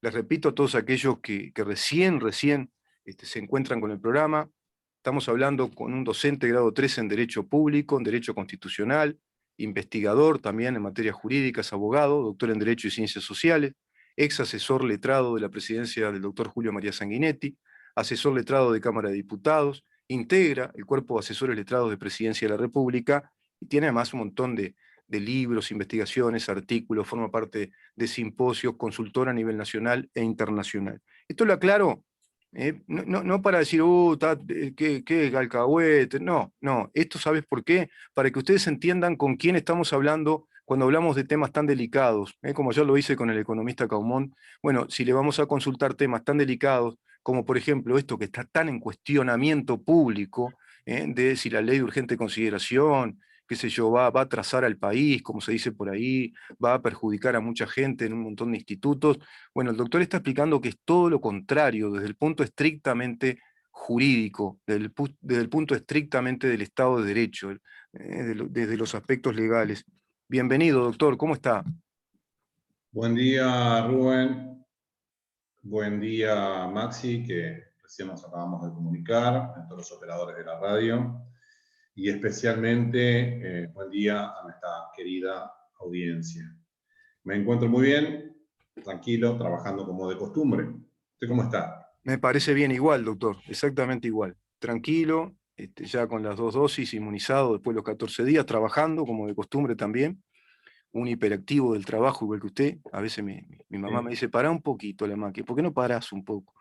Les repito a todos aquellos que recién se encuentran con el programa, estamos hablando con un docente de grado 3 en Derecho Público, en Derecho Constitucional, investigador también en materias jurídicas, abogado, doctor en Derecho y Ciencias Sociales, ex asesor letrado de la presidencia del doctor Julio María Sanguinetti, asesor letrado de Cámara de Diputados, integra el cuerpo de asesores letrados de Presidencia de la República y tiene además un montón de libros, investigaciones, artículos, forma parte de simposios, consultor a nivel nacional e internacional. Esto lo aclaro, no para decir, qué alcahuete, no, esto ¿sabes por qué? Para que ustedes entiendan con quién estamos hablando cuando hablamos de temas tan delicados, como ya lo hice con el economista Caumont. Bueno, si le vamos a consultar temas tan delicados, como por ejemplo esto que está tan en cuestionamiento público, de si la ley de urgente consideración, qué sé yo, va a atrasar al país, como se dice por ahí, va a perjudicar a mucha gente en un montón de institutos. Bueno, el doctor está explicando que es todo lo contrario, desde el punto estrictamente jurídico, desde el punto estrictamente del Estado de Derecho, desde los aspectos legales. Bienvenido, doctor, ¿cómo está? Buen día, Rubén. Buen día, Maxi, que recién nos acabamos de comunicar, a todos los operadores de la radio. Y especialmente, buen día a nuestra querida audiencia. Me encuentro muy bien, tranquilo, trabajando como de costumbre. ¿Usted cómo está? Me parece bien igual, doctor, exactamente igual. Tranquilo, ya con las 2 dosis, inmunizado después de los 14 días, trabajando como de costumbre también. Un hiperactivo del trabajo igual que usted. A veces mi mamá me dice, pará un poquito la máquina, ¿por qué no parás un poco?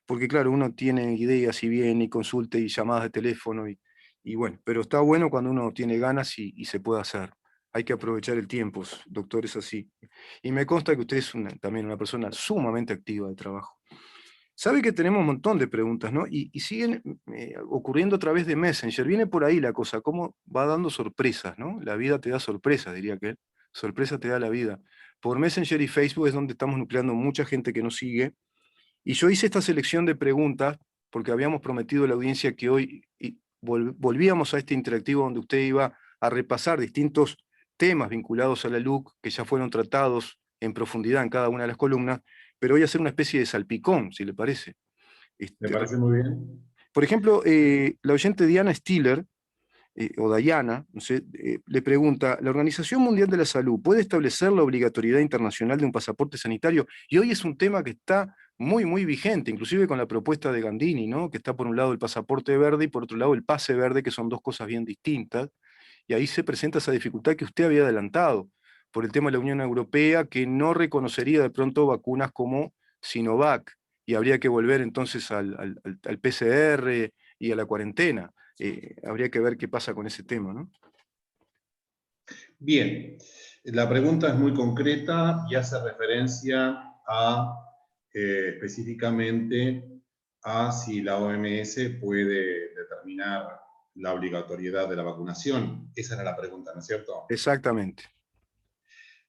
Porque claro, uno tiene ideas y viene y consulta y llamadas de teléfono y bueno, pero está bueno cuando uno tiene ganas y se puede hacer. Hay que aprovechar el tiempo, doctor, es así. Y me consta que usted es también una persona sumamente activa de trabajo. Sabe que tenemos un montón de preguntas, ¿no? Y siguen ocurriendo a través de Messenger. Viene por ahí la cosa, cómo va dando sorpresas, ¿no? La vida te da sorpresas, diría que sorpresa te da la vida. Por Messenger y Facebook es donde estamos nucleando mucha gente que nos sigue. Y yo hice esta selección de preguntas porque habíamos prometido a la audiencia que hoy volvíamos a este interactivo donde usted iba a repasar distintos temas vinculados a la LUC que ya fueron tratados en profundidad en cada una de las columnas, pero voy a hacer una especie de salpicón, si le parece. ¿Me Este, parece muy bien? por ejemplo, la oyente Diana Stiller, o Diana, no sé, le pregunta, ¿la Organización Mundial de la Salud puede establecer la obligatoriedad internacional de un pasaporte sanitario? Y hoy es un tema que está muy vigente, inclusive con la propuesta de Gandini, ¿no? Que está por un lado el pasaporte verde y por otro lado el pase verde, que son dos cosas bien distintas. Y ahí se presenta esa dificultad que usted había adelantado por el tema de la Unión Europea, que no reconocería de pronto vacunas como Sinovac, y habría que volver entonces al PCR y a la cuarentena. Habría que ver qué pasa con ese tema, ¿no? Bien, la pregunta es muy concreta y hace referencia a específicamente a si la OMS puede determinar la obligatoriedad de la vacunación. Esa era la pregunta, ¿no es cierto? Exactamente.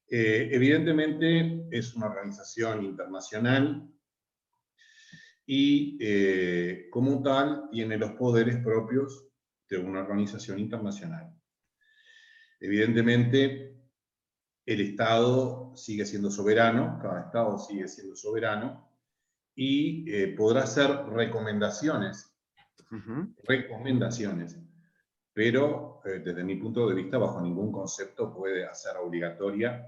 Evidentemente es una organización internacional y como tal tiene los poderes propios de una organización internacional. Evidentemente, el Estado sigue siendo soberano, cada Estado sigue siendo soberano, y podrá hacer recomendaciones, pero desde mi punto de vista, bajo ningún concepto puede hacer obligatoria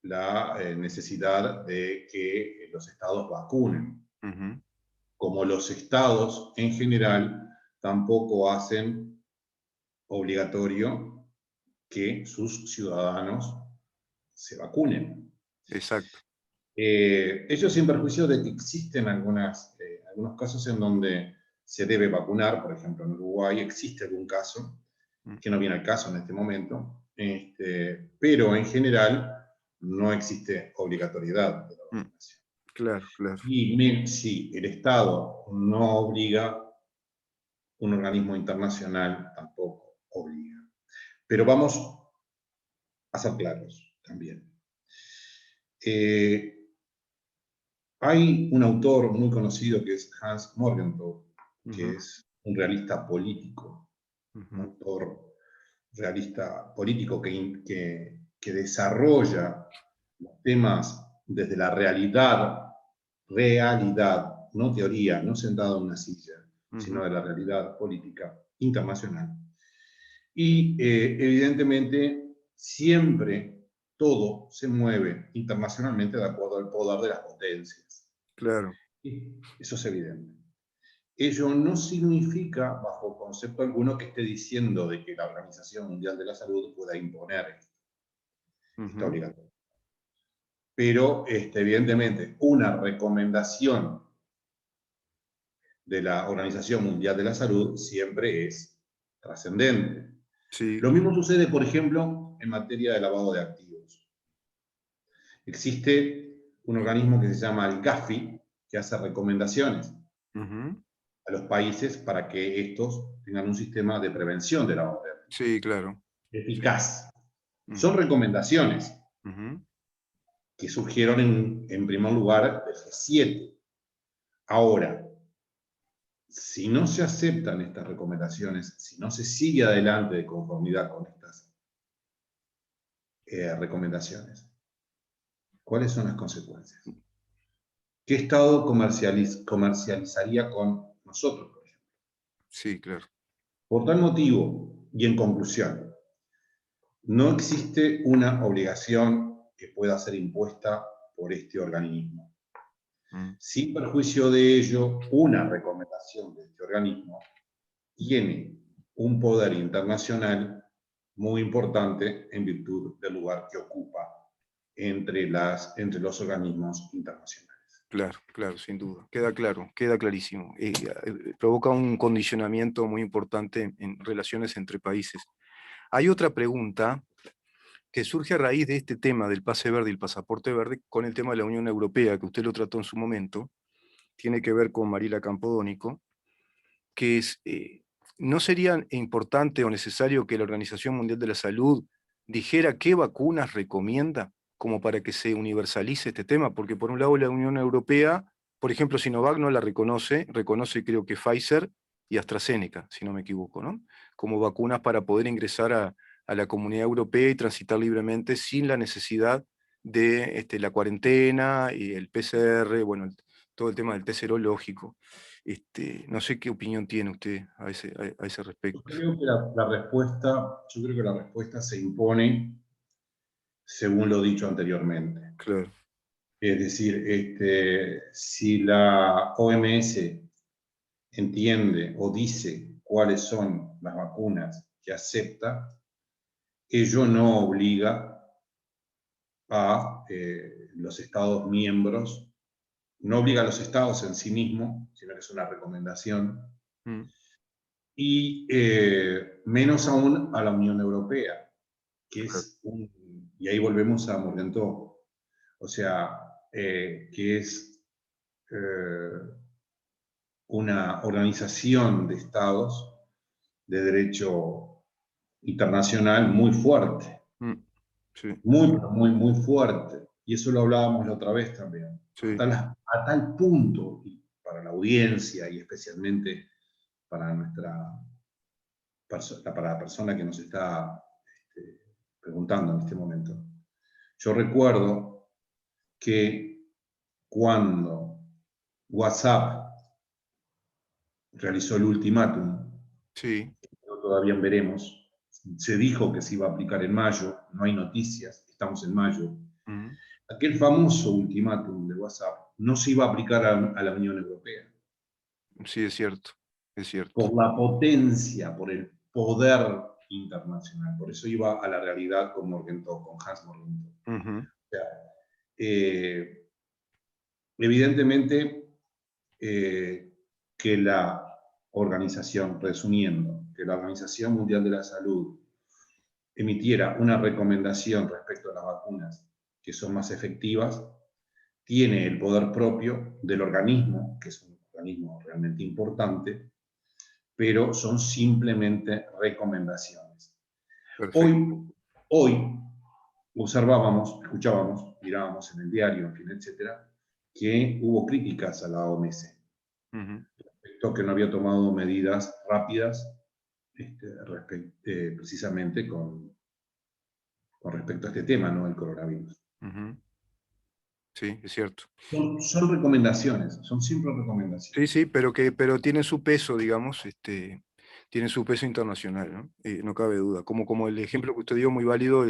la necesidad de que los Estados vacunen. Como los Estados en general tampoco hacen obligatorio que sus ciudadanos se vacunen. Exacto. Ello sin perjuicio de que existen algunos casos en donde se debe vacunar, por ejemplo en Uruguay existe algún caso, que no viene al caso en este momento, pero en general no existe obligatoriedad de la vacunación. Claro, claro. Y si el Estado no obliga, un organismo internacional tampoco obliga. Pero vamos a ser claros también. Hay un autor muy conocido que es Hans Morgenthau, que es un realista político, un autor realista político que desarrolla los temas desde la realidad realidad, no teoría, no sentado en una silla, sino Ujú. de la realidad política internacional. Y evidentemente siempre todo se mueve internacionalmente de acuerdo al poder de las potencias. Claro. Y eso es evidente. Ello no significa, bajo concepto alguno, que esté diciendo de que la Organización Mundial de la Salud pueda imponer esta Ujú. obligación. Pero, evidentemente, una recomendación de la Organización Mundial de la Salud siempre es trascendente. Sí. Lo mismo sucede, por ejemplo, en materia de lavado de activos. Existe un organismo que se llama el GAFI, que hace recomendaciones Ujú. a los países para que estos tengan un sistema de prevención de lavado de activos Sí, claro. Sí. eficaz. Son Ujú. recomendaciones Ujú. que surgieron en primer lugar del G7. Ahora, si no se aceptan estas recomendaciones, si no se sigue adelante de conformidad con estas recomendaciones, ¿cuáles son las consecuencias? ¿Qué Estado comercializaría con nosotros, por ejemplo? Sí, claro. Por tal motivo, y en conclusión, no existe una obligación que pueda ser impuesta por este organismo. Mm. Sin perjuicio de ello, una recomendación de este organismo tiene un poder internacional muy importante en virtud del lugar que ocupa entre los organismos internacionales. Claro, claro, sin duda. Queda claro, queda clarísimo. Provoca un condicionamiento muy importante en relaciones entre países. Hay otra pregunta que surge a raíz de este tema del pase verde y el pasaporte verde con el tema de la Unión Europea, que usted lo trató en su momento, tiene que ver con Mariela Campodónico, que es, ¿no sería importante o necesario que la Organización Mundial de la Salud dijera qué vacunas recomienda como para que se universalice este tema? Porque por un lado la Unión Europea, por ejemplo, Sinovac no la reconoce, reconoce creo que Pfizer y AstraZeneca, si no me equivoco, ¿no? Como vacunas para poder ingresar a la comunidad europea y transitar libremente sin la necesidad de la cuarentena y el PCR, bueno, todo el tema del test serológico. No sé qué opinión tiene usted a ese respecto. Yo creo que la respuesta se impone según lo dicho anteriormente. Claro. Es decir, si la OMS entiende o dice cuáles son las vacunas que acepta, ello no obliga a los Estados miembros, no obliga a los Estados en sí mismos, sino que es una recomendación, Mm. y menos aún a la Unión Europea, que Claro. es y ahí volvemos a Morgenthau, o sea, que es una organización de estados de derecho internacional muy fuerte, Mm. Sí, muy fuerte. Y eso lo hablábamos la otra vez también. sí. A tal punto, y para la audiencia y especialmente para para la persona que nos está preguntando en este momento. Yo recuerdo que cuando WhatsApp realizó el ultimátum, Sí. pero todavía veremos, se dijo que se iba a aplicar en mayo, no hay noticias, estamos en mayo. Mm. Aquel famoso ultimátum de WhatsApp no se iba a aplicar a la Unión Europea Sí, es cierto. Es cierto. por la potencia, por el poder internacional. Por eso iba a la realidad con Morgenthau, con Hans Morgenthau. Ujú. O sea, eh, evidentemente que la organización, resumiendo, que la Organización Mundial de la Salud emitiera una recomendación respecto a las vacunas que son más efectivas, tiene el poder propio del organismo, que es un organismo realmente importante, pero son simplemente recomendaciones. Perfecto. Hoy observábamos, escuchábamos, mirábamos en el diario, en fin, etcétera, que hubo críticas a la OMS Ujú. respecto a que no había tomado medidas rápidas precisamente con respecto a este tema, ¿no? El coronavirus. Ujú. sí, es cierto. Son recomendaciones, son siempre recomendaciones. Sí, sí, pero tienen su peso, digamos, tienen su peso internacional, ¿no? No cabe duda. Como el ejemplo que usted dio, muy válido,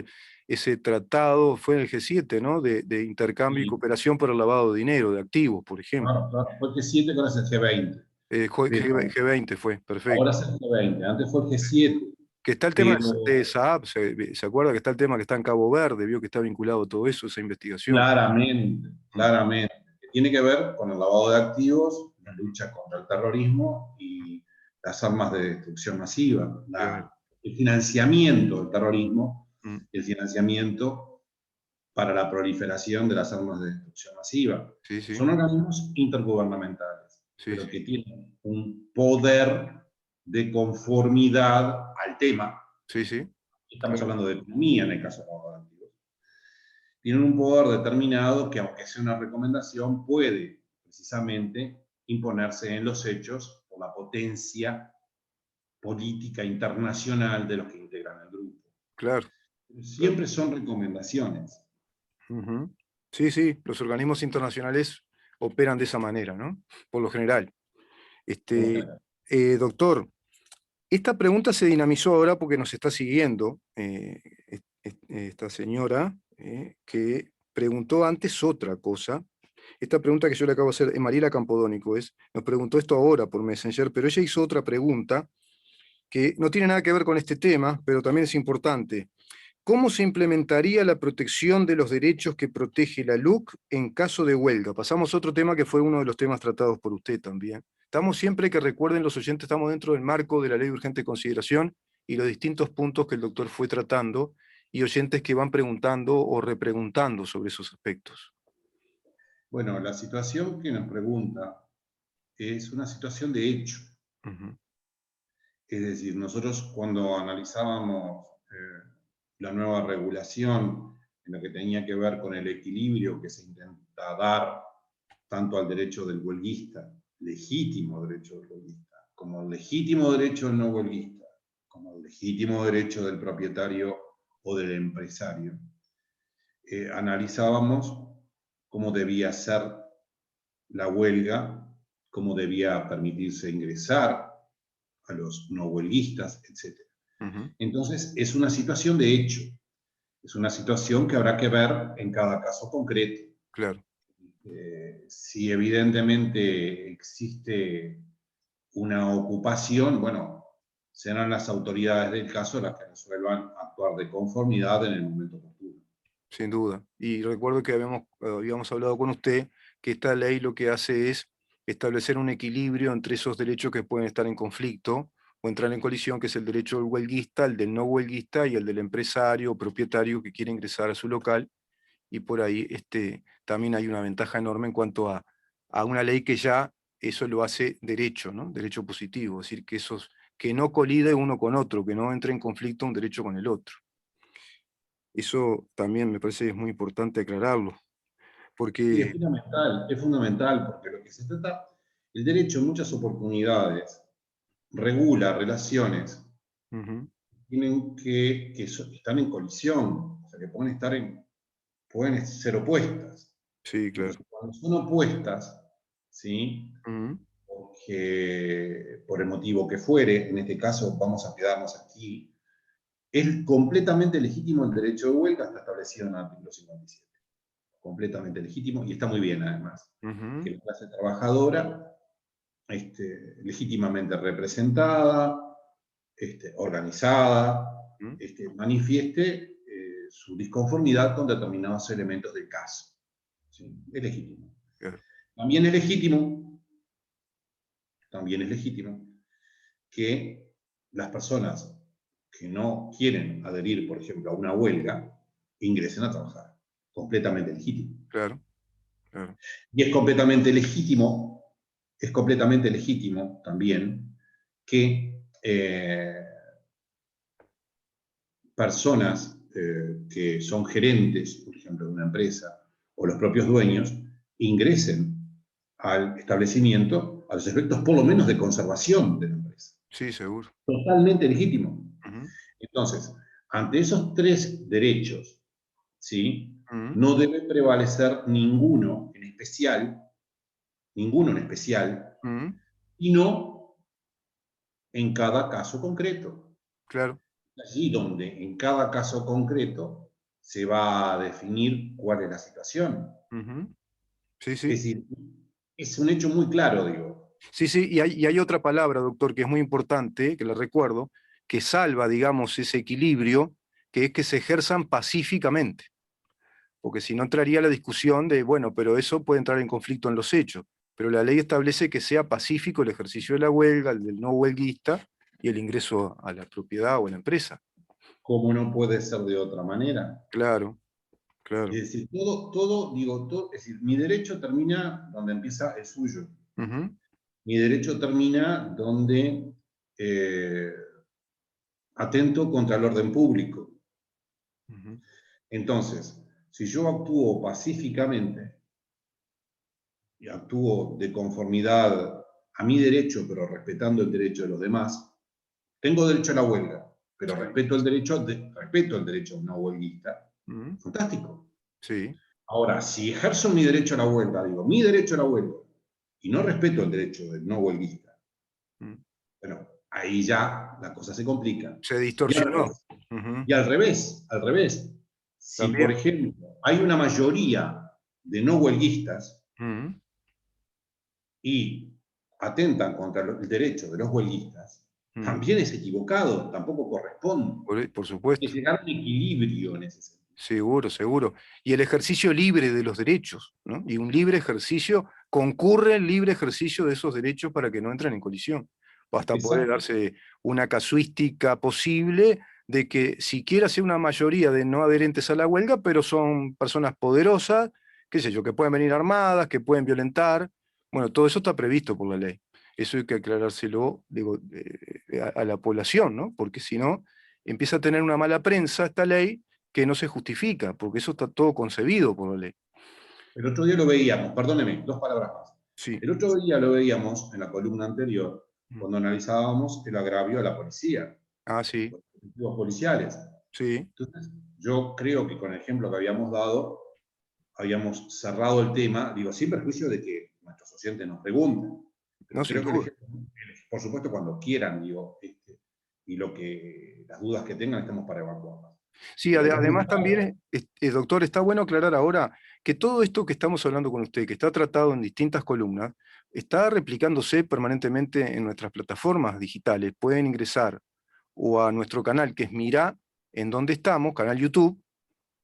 ese tratado fue en el G7, ¿no? De intercambio y Sí, cooperación por el lavado de dinero, de activos, por ejemplo. claro, claro. Fue el G7 que ahora es el G20. Pero G20 fue, ahora perfecto. es el G20. Antes fue el G7. Que está el tema de Pero Saab, ¿se acuerda que está el tema que está en Cabo Verde? Vio que está vinculado todo eso, esa investigación. claramente, Mm, claramente, que tiene que ver con el lavado de activos, la lucha contra el terrorismo y las armas de destrucción masiva, claro. el financiamiento del terrorismo, Mm, el financiamiento para la proliferación de las armas de destrucción masiva. sí, sí, Son organismos intergubernamentales, sí, pero sí, que tienen un poder de conformidad al tema. sí, sí, Estamos claro. hablando de economía en el caso del lavado de activos. Tienen un poder determinado que, aunque sea una recomendación, puede precisamente imponerse en los hechos por la potencia política internacional de los que integran el grupo. Claro. Pero Claro. siempre son recomendaciones. Ujú. Sí, sí, los organismos internacionales operan de esa manera, ¿no? Por lo general. Por lo Este, general. doctor, esta pregunta se dinamizó ahora porque nos está siguiendo esta señora que preguntó antes otra cosa. Esta pregunta que yo le acabo de hacer, Mariela Campodónico, nos preguntó esto ahora por Messenger, pero ella hizo otra pregunta que no tiene nada que ver con este tema, pero también es importante. ¿Cómo se implementaría la protección de los derechos que protege la LUC en caso de huelga? Pasamos a otro tema que fue uno de los temas tratados por usted también. Estamos siempre, que recuerden los oyentes, estamos dentro del marco de la ley de urgente consideración y los distintos puntos que el doctor fue tratando, y oyentes que van preguntando o repreguntando sobre esos aspectos. Bueno, la situación que nos pregunta es una situación de hecho. Ujú, Es decir, nosotros cuando analizábamos la nueva regulación en lo que tenía que ver con el equilibrio que se intenta dar tanto al derecho del huelguista, legítimo derecho del huelguista, como el legítimo derecho del no huelguista, como el legítimo derecho del propietario o del empresario, analizábamos cómo debía ser la huelga, cómo debía permitirse ingresar a los no huelguistas, etc. ujú, Entonces, es una situación de hecho, es una situación que habrá que ver en cada caso concreto. claro. Si evidentemente existe una ocupación, bueno, serán las autoridades del caso las que resuelvan actuar de conformidad en el momento oportuno. Sin duda. Y recuerdo que habíamos hablado con usted que esta ley lo que hace es establecer un equilibrio entre esos derechos que pueden estar en conflicto o entrar en colisión, que es el derecho del huelguista, el del no huelguista y el del empresario o propietario que quiere ingresar a su local. Y por ahí también hay una ventaja enorme en cuanto a una ley que ya eso lo hace derecho, ¿no? Derecho positivo, es decir, que no colide uno con otro, que no entre en conflicto un derecho con el otro. Eso también me parece es muy importante aclararlo, Sí, porque es fundamental, porque lo que se trata, el derecho en muchas oportunidades regula relaciones ujú, están en colisión, o sea, que pueden ser opuestas. sí, claro. Entonces, cuando son opuestas, ¿sí? Ujú, Porque por el motivo que fuere, en este caso vamos a quedarnos aquí, es completamente legítimo el derecho de huelga, está establecido en el artículo 57. Completamente legítimo y está muy bien además. Que ujú, la clase trabajadora, legítimamente representada, organizada, ujú, manifieste su disconformidad con determinados elementos del caso. ¿Sí? Es legítimo. claro, También es legítimo, también es legítimo que las personas que no quieren adherir, por ejemplo, a una huelga, ingresen a trabajar. Completamente legítimo. claro, claro. Y es completamente legítimo también que personas que son gerentes, por ejemplo, de una empresa, o los propios dueños, ingresen al establecimiento a los efectos por lo menos de conservación de la empresa. Sí, seguro. Totalmente legítimo. Ujú, Entonces, ante esos tres derechos, ¿sí? no debe prevalecer ninguno en especial, sino en cada caso concreto. Claro. Allí donde en cada caso concreto se va a definir cuál es la situación. Sí, sí. Es decir, es un hecho muy claro, digo. Sí, sí, y hay otra palabra, doctor, que es muy importante, que la recuerdo, que salva, digamos, ese equilibrio, que es que se ejerzan pacíficamente. Porque si no entraría la discusión de, bueno, pero eso puede entrar en conflicto en los hechos. Pero la ley establece que sea pacífico el ejercicio de la huelga, el del no huelguista y el ingreso a la propiedad o a la empresa. Como no puede ser de otra manera. Claro, claro. Es decir, es decir, mi derecho termina donde empieza el suyo. Mi derecho termina donde atento contra el orden público. Entonces, si yo actúo pacíficamente y actúo de conformidad a mi derecho, pero respetando el derecho de los demás, tengo derecho a la huelga, pero Sí. respeto el derecho no huelguista, fantástico. Sí. Ahora, si ejerzo mi derecho a la huelga, digo, mi derecho a la huelga, y no respeto el derecho del no huelguista, bueno, ahí ya la cosa se complica. Se distorsionó. Y al revés, si por También. ejemplo hay una mayoría de no huelguistas y atentan contra el derecho de los huelguistas, también es equivocado, tampoco corresponde. Por Hay supuesto. que llegar a un equilibrio en ese sentido. Seguro, seguro. Y el ejercicio libre de los derechos, ¿no? Y un libre ejercicio, concurre el libre ejercicio de esos derechos para que no entren en colisión. Hasta poder Exacto. darse una casuística posible de que siquiera sea una mayoría de no adherentes a la huelga, pero son personas poderosas, qué sé yo, que pueden venir armadas, que pueden violentar. Bueno, todo eso está previsto por la ley. Eso hay que aclarárselo, digo, a la población, ¿no? Porque si no, empieza a tener una mala prensa esta ley que no se justifica, porque eso está todo concebido por la ley. El otro día lo veíamos, perdóneme, 2 palabras más. Sí. El otro día lo veíamos en la columna anterior, cuando analizábamos el agravio a la policía, Ah, sí, los efectivos policiales. sí. Entonces, yo creo que con el ejemplo que habíamos dado, habíamos cerrado el tema, digo, sin perjuicio de que nuestros oyentes nos pregunten. Pero No, sin creo que el duda. ejemplo, por supuesto, cuando quieran, digo, y las dudas que tengan, estamos para evacuarlas. Sí, Pero es muy además claro. también, doctor, está bueno aclarar ahora que todo esto que estamos hablando con usted, que está tratado en distintas columnas, está replicándose permanentemente en nuestras plataformas digitales. Pueden ingresar o a nuestro canal, que es Mirá en dónde estamos, canal YouTube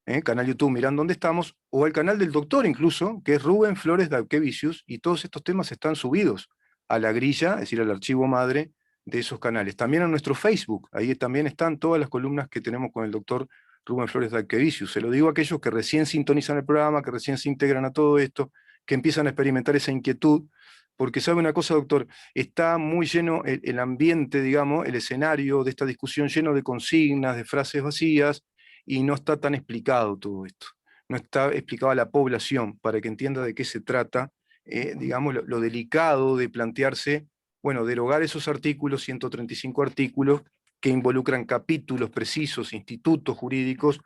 Mirá en dónde estamos, o al canal del doctor incluso, que es Rubén Flores Daukevicius, y todos estos temas están subidos a la grilla, es decir, al archivo madre de esos canales. También a nuestro Facebook, ahí también están todas las columnas que tenemos con el doctor Rubén Flores Daukevicius. Se lo digo a aquellos que recién sintonizan el programa, que recién se integran a todo esto, que empiezan a experimentar esa inquietud, porque sabe una cosa, doctor, está muy lleno el ambiente, digamos, el escenario de esta discusión lleno de consignas, de frases vacías, y no está tan explicado todo esto. No está explicado a la población para que entienda de qué se trata, digamos, lo delicado de plantearse, bueno, derogar esos artículos, 135 artículos, que involucran capítulos precisos, institutos jurídicos,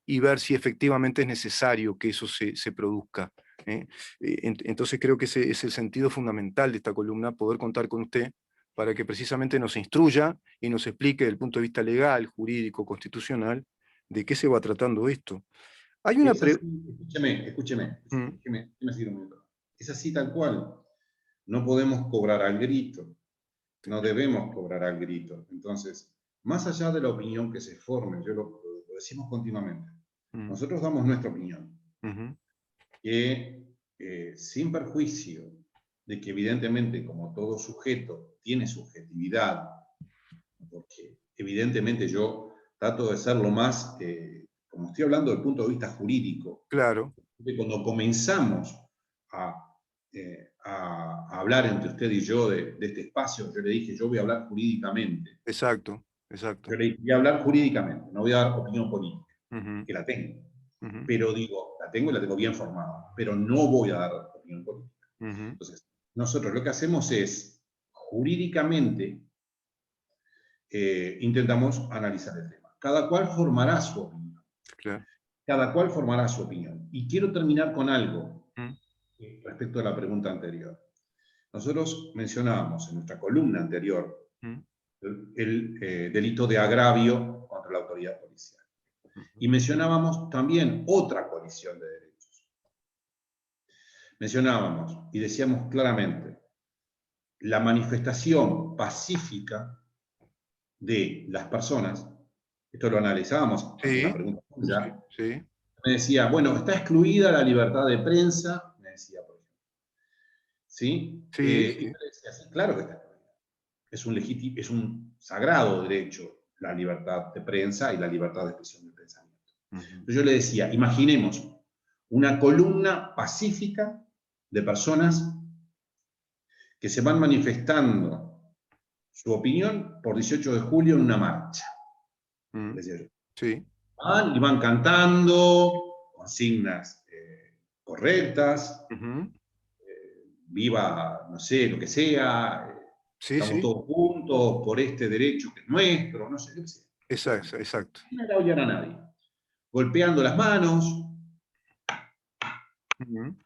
y ver si efectivamente es necesario que eso se produzca. Entonces creo que ese es el sentido fundamental de esta columna, poder contar con usted para que precisamente nos instruya y nos explique desde el punto de vista legal, jurídico, constitucional, de qué se va tratando esto. Hay una Es así, pre... escúcheme, Mm, déjeme seguir un minuto. Es así tal cual. No podemos cobrar al grito, no debemos cobrar al grito. Entonces, más allá de la opinión que se forme, lo decimos continuamente, mm, nosotros damos nuestra opinión, ujú, que sin perjuicio de que evidentemente como todo sujeto tiene subjetividad, porque evidentemente yo trato de ser lo más, como estoy hablando desde el punto de vista jurídico, claro, que cuando comenzamos a hablar entre usted y yo de este espacio, yo le dije, yo voy a hablar jurídicamente. exacto, exacto. Yo le dije, voy a hablar jurídicamente, no voy a dar opinión política, Ujú, que la tengo. ujú, Pero digo, la tengo y la tengo bien formada, pero no voy a dar opinión política. ujú, Entonces, nosotros lo que hacemos es, jurídicamente, intentamos analizar el tema. Cada cual formará su opinión. claro. cada cual formará su opinión. Y quiero terminar con algo Mm. respecto a la pregunta anterior. Nosotros mencionábamos en nuestra columna anterior Mm. el delito de agravio contra la autoridad policial. Y Ujú. mencionábamos también otra colisión de derechos. Mencionábamos y decíamos claramente la manifestación pacífica de las personas. Esto lo analizábamos ante una Sí, pregunta sí, tuya. sí, Me decía, bueno, está excluida la libertad de prensa, me decía, por ejemplo. ¿Sí? sí, Y sí, yo le decía, sí, claro que está excluida. Es un sagrado derecho la libertad de prensa y la libertad de expresión del pensamiento. ujú, Entonces yo le decía, imaginemos una columna pacífica de personas que se van manifestando su opinión por 18 de julio en una marcha. mm, Decía yo. sí, Van y van cantando consignas correctas, ujú, viva, no sé, lo que sea, sí, estamos sí, todos juntos por este derecho que es nuestro, no sé, qué sé. exacto, exacto. No era odiar a nadie. Golpeando las manos, Ujú.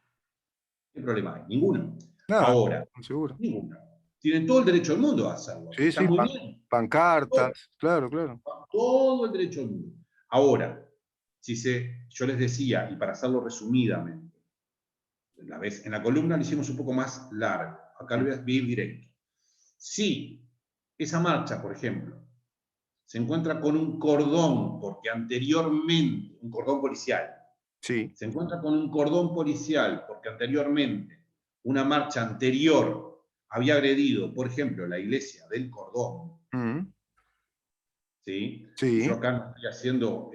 ¿qué problema hay? Ninguno. Nada, Ahora, seguro. ninguno. Tienen todo el derecho del mundo a hacerlo. Sí, Está sí, muy bien. Todo, pancartas, claro, claro. todo el derecho del mundo. Ahora, yo les decía, y para hacerlo resumidamente, en la columna lo hicimos un poco más largo. Acá lo voy a ir directo. Si esa marcha, por ejemplo, se encuentra con un cordón, porque anteriormente, un cordón policial, Sí, se encuentra con un cordón policial, porque anteriormente, una marcha anterior había agredido, por ejemplo, la iglesia del cordón, mm, ¿sí? Y yo sí, acá no estoy haciendo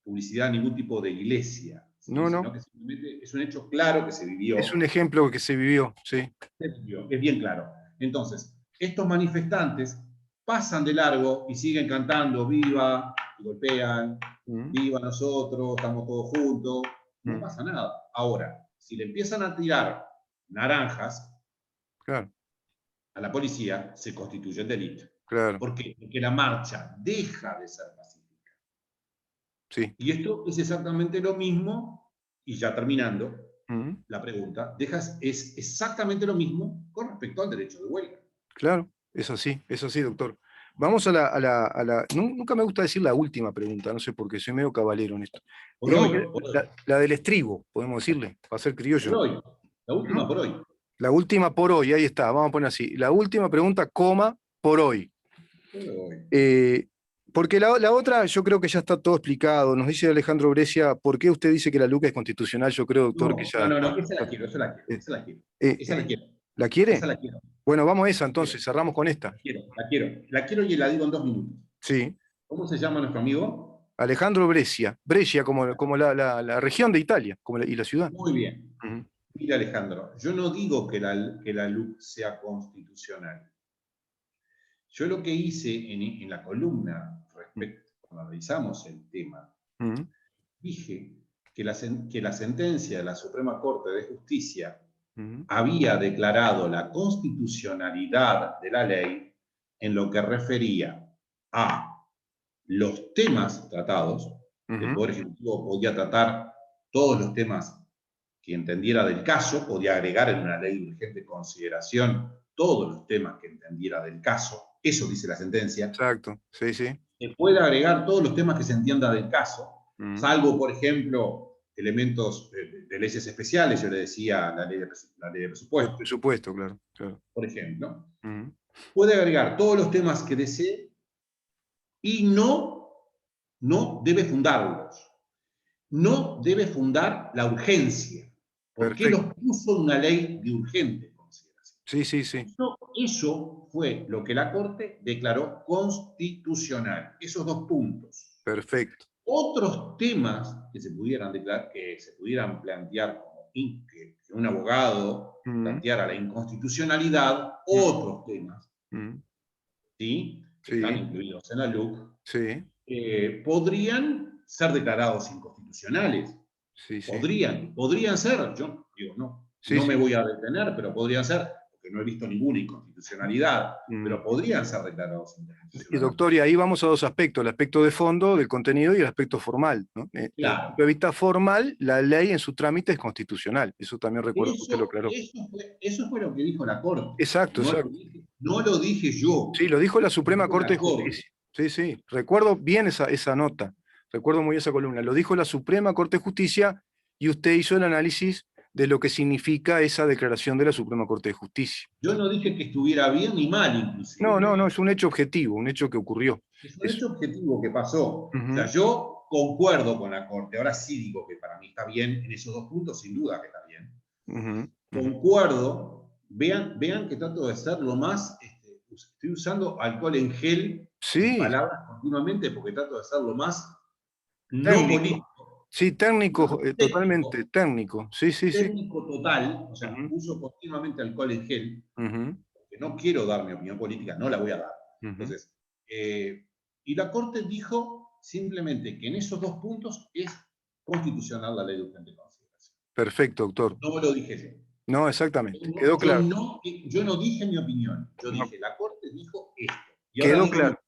publicidad a ningún tipo de iglesia, ¿sí? no, Sino no. que simplemente es un hecho claro que se Es un vivió. ejemplo que se vivió, sí. Es bien claro. Entonces, estos manifestantes pasan de largo y siguen cantando viva, y golpean, Mm, viva nosotros, estamos todos juntos, no mm, pasa nada. Ahora, si le empiezan a tirar naranjas claro, a la policía, se constituye el delito. claro, ¿Por qué? Porque la marcha deja de ser pacífica. sí. Y esto es exactamente lo mismo, y ya terminando Mm, la pregunta, es exactamente lo mismo con respecto al derecho de huelga. claro, es así, doctor. Vamos nunca me gusta decir la última pregunta, no sé por qué, soy medio cabalero en esto. Por Digamos hoy, que por hoy, la del estribo, podemos decirle, para ser por criollo. hoy. La última ¿Mm? por hoy. La última por hoy, ahí está, vamos a poner así. La última pregunta, coma, por hoy. Por hoy. Eh, Porque la otra yo creo que ya está todo explicado. Nos dice Alejandro Brescia, ¿por qué usted dice que la LUC es constitucional? Yo creo, doctor, que No, no, ya... no, no, esa la quiero, esa la quiero, eh, esa la quiero. eh, Esa la eh, quiero, ¿La esa quiere? la quiero, Bueno, vamos a esa la quiero, entonces, cerramos con esta. la quiero, la quiero. La quiero y la digo en 2 minutos. Sí. ¿Cómo se llama nuestro amigo? Alejandro Brescia. Brescia como la región de Italia y la ciudad. Muy bien. Ujú, Mira, Alejandro, yo no digo que la LUC sea constitucional. Yo lo que hice en la columna, cuando analizamos el tema, ujú, dije que la sentencia de la Suprema Corte de Justicia ujú, había declarado la constitucionalidad de la ley en lo que refería a los temas tratados. El ujú, Poder Ejecutivo podía tratar todos los temas que entendiera del caso, podía agregar en una ley de urgente consideración todos los temas que entendiera del caso. Eso dice la sentencia. exacto, sí, sí. Se puede agregar todos los temas que se entienda del caso, Ujú, salvo, por ejemplo, elementos de leyes especiales, yo le decía la ley de el presupuesto, presupuesto, claro, claro. por ejemplo. Ujú, Puede agregar todos los temas que desee y no debe fundarlos. No debe fundar la urgencia. ¿Por qué perfecto. los puso en una ley de urgente consideración? Sí, sí, sí. Eso fue lo que la Corte declaró constitucional. Esos 2 puntos. Perfecto. Otros temas que se pudieran declarar, que se pudieran plantear como que un abogado Ujú, planteara la inconstitucionalidad, ujú, otros temas, ujú, ¿sí? Que están sí, incluidos en la LUC, sí, podrían ser declarados inconstitucionales. sí, sí. Podrían ser, yo digo, no Sí, me sí. voy a detener, pero podrían ser, porque no he visto ninguna inconstitucionalidad, pero podrían ser declarados Y inconstitucionales. doctor, y ahí vamos a dos aspectos, el aspecto de fondo, del contenido, y el aspecto formal, ¿no? Desde el punto de vista formal, la ley en su trámite es constitucional. Eso también recuerdo que usted lo aclaró. Eso fue lo que dijo la Corte. Exacto, exacto. No lo dije yo. Sí, lo dijo la Suprema Corte de Justicia. Sí, sí. Recuerdo bien esa nota. Recuerdo muy bien esa columna. Lo dijo la Suprema Corte de Justicia y usted hizo el análisis de lo que significa esa declaración de la Suprema Corte de Justicia. Yo no dije que estuviera bien ni mal, inclusive. No, es un hecho objetivo, un hecho que ocurrió. Es un hecho objetivo que pasó. O sea, yo concuerdo con la Corte. Ahora sí digo que para mí está bien en esos dos puntos, sin duda que está bien. Concuerdo. Vean que trato de ser lo más... estoy usando alcohol en gel en palabras continuamente porque trato de ser lo más no político. Sí, técnico, totalmente técnico. Sí. Técnico total, o sea, uso continuamente alcohol en gel, porque no quiero dar mi opinión política, no la voy a dar. Entonces, y la Corte dijo simplemente que en esos dos puntos es constitucional la ley de urgente consideración. Perfecto, doctor. No lo dije yo. No, exactamente. Quedó claro. Yo no dije mi opinión. Yo dije, la Corte dijo esto. Y quedó claro.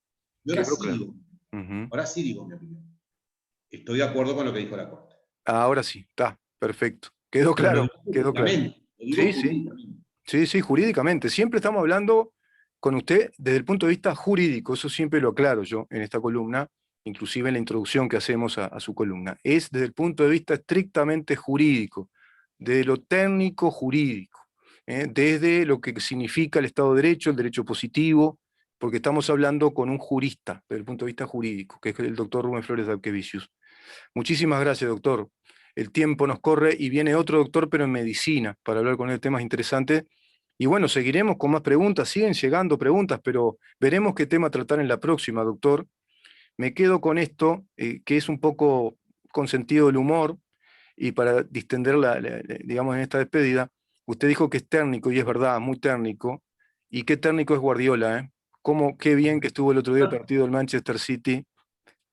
Ahora sí digo mi opinión. Estoy de acuerdo con lo que dijo la Corte. Ahora sí, está, perfecto. Quedó claro, quedó claro. Sí, jurídicamente. Siempre estamos hablando con usted desde el punto de vista jurídico, eso siempre lo aclaro yo en esta columna, inclusive en la introducción que hacemos a su columna. Es desde el punto de vista estrictamente jurídico, de lo técnico jurídico, desde lo que significa el Estado de Derecho, el derecho positivo, porque estamos hablando con un jurista, desde el punto de vista jurídico, que es el doctor Rubén Flores Daquevicius. Muchísimas gracias, doctor. El tiempo nos corre y viene otro doctor, pero en medicina, para hablar con él temas interesantes. Y bueno, seguiremos con más preguntas, siguen llegando preguntas, pero veremos qué tema tratar en la próxima, doctor. Me quedo con esto, que es un poco con sentido del humor, y para distender, digamos, en esta despedida, usted dijo que es técnico, y es verdad, muy técnico. ¿Y qué técnico es Guardiola? Qué bien que estuvo el otro día el partido del Manchester City.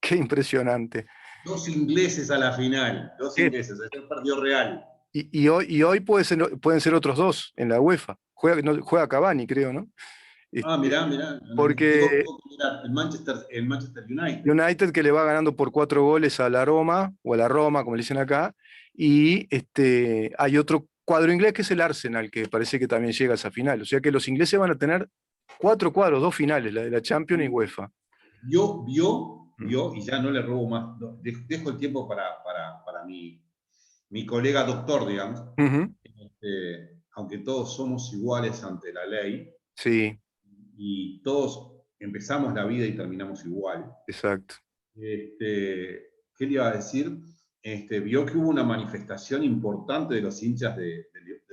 Qué impresionante. Dos ingleses a la final, dos ingleses, es el partido real. Y hoy pueden ser otros dos en la UEFA. Juega Cavani, creo, ¿no? Mirá. Porque el Manchester United. United, que le va ganando por 4 goles a la Roma, o a la Roma, como le dicen acá, y hay otro cuadro inglés que es el Arsenal, que parece que también llega a esa final. O sea que los ingleses van a tener 4 cuadros, 2 finales, la de la Champions y UEFA. Vio, y ya no le robo más, dejo el tiempo para mi colega doctor, digamos, aunque todos somos iguales ante la ley, sí, y todos empezamos la vida y terminamos igual. Exacto. ¿Qué le iba a decir? Vio que hubo una manifestación importante de los hinchas del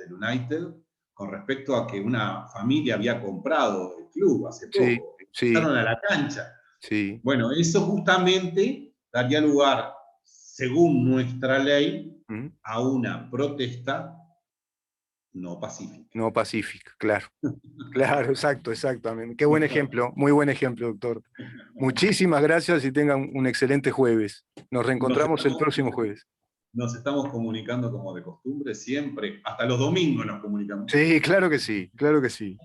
United con respecto a que una familia había comprado el club hace poco, pasaron a la cancha. Sí. Bueno, eso justamente daría lugar, según nuestra ley, a una protesta no pacífica. No pacífica, claro. Claro, exactamente. Qué buen ejemplo, muy buen ejemplo, doctor. Muchísimas gracias y tengan un excelente jueves. Nos reencontramos el próximo jueves. Nos estamos comunicando como de costumbre, siempre, hasta los domingos nos comunicamos. Sí, claro que sí, claro que sí.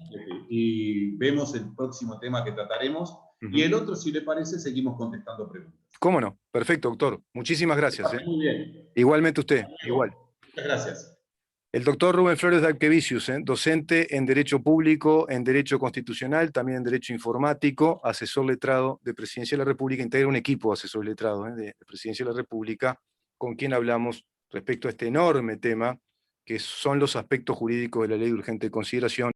Y vemos el próximo tema que trataremos. Y el otro, si le parece, seguimos contestando preguntas. ¿Cómo no? Perfecto, doctor. Muchísimas gracias. Muy bien. Igualmente usted, igual. Muchas gracias. El doctor Rubén Flores Daquevicius, docente en Derecho Público, en Derecho Constitucional, también en Derecho Informático, asesor letrado de Presidencia de la República, integra un equipo de asesores letrados de Presidencia de la República, con quien hablamos respecto a este enorme tema, que son los aspectos jurídicos de la Ley de Urgente Consideración.